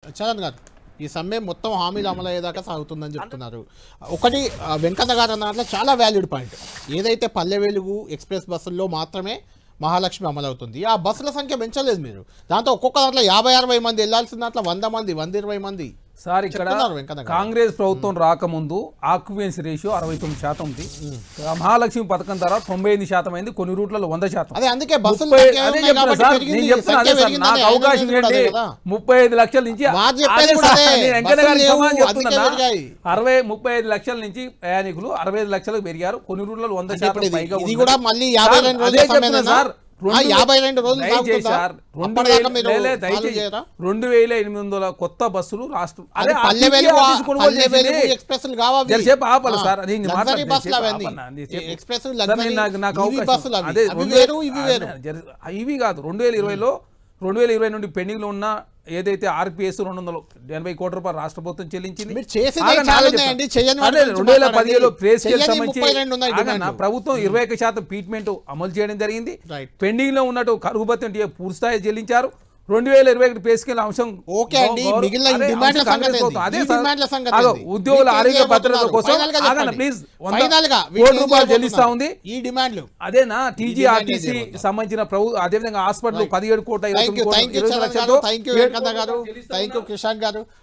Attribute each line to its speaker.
Speaker 1: చరణ్ గారు ఈ సమ్మె మొత్తం హామీలు అమలయ్యేదాకా సాగుతుందని చెప్తున్నారు. ఒకటి వెంకన్న గారు అన్న దాంట్లో చాలా వ్యాలిడ్ పాయింట్. ఏదైతే పల్లె వెలుగు ఎక్స్ప్రెస్ బస్సుల్లో మాత్రమే మహాలక్ష్మి అమలవుతుంది, ఆ బస్సుల సంఖ్య పెంచలేదు మీరు. దాంతో ఒక్కొక్క దాంట్లో 50-60 మంది వెళ్ళాల్సిన దాంట్లో 100 మంది 120 మంది
Speaker 2: సార్ ఇక్కడ కాంగ్రెస్ ప్రభుత్వం రాకముందు ఆక్యుపెన్సీ రేషియో 69% ఉంది. మహాలక్ష్మి పథకం ద్వారా 98% అయింది, కొన్ని రూట్లలో 100%.
Speaker 1: అదే అందుకే బస్సులు
Speaker 2: అదే చెప్తున్నా సార్, నేను చెప్తున్నా అదే సార్, నాకు అవకాశం ఇవ్వండి. 35 లక్షల నుంచి 35 లక్షల నుంచి ప్రయాణికులు 65 లక్షలకు పెరిగారు, కొన్ని రూట్లలో 100% పైగా.
Speaker 1: ఇది కూడా మళ్ళీ 52 సార్ 52 రోజులు
Speaker 2: 2800 కొత్త బస్సులు రాష్ట్రం ఇవి కాదు. 2020 నుండి పెండింగ్ లో ఉన్న ఏదైతే ఆర్పిఎస్ 280 కోట్ల రూపాయలు రాష్ట్ర ప్రభుత్వం చెల్లించింది. 2017లో ప్రేస్ ప్రభుత్వం 21% ట్రీట్మెంట్ అమలు చేయడం జరిగింది. పెండింగ్ లో ఉన్నట్టు కరువు భత్యం పూర్తి స్థాయి చెల్లించారు. 2021 పే స్కేల్ అంశం ఉద్యోగుల ఆరోగ్య భద్రత కోసం ప్లీజ్ రూపాయలు చెల్లిస్తా ఉంది.
Speaker 1: ఈ డిమాండ్లు
Speaker 2: అదేనా టీజీఆర్టీసీ సంబంధించిన అదేవిధంగా హాస్పిటల్ 17 కోట్ల 20 లక్షలు
Speaker 1: కిషాన్ గారు.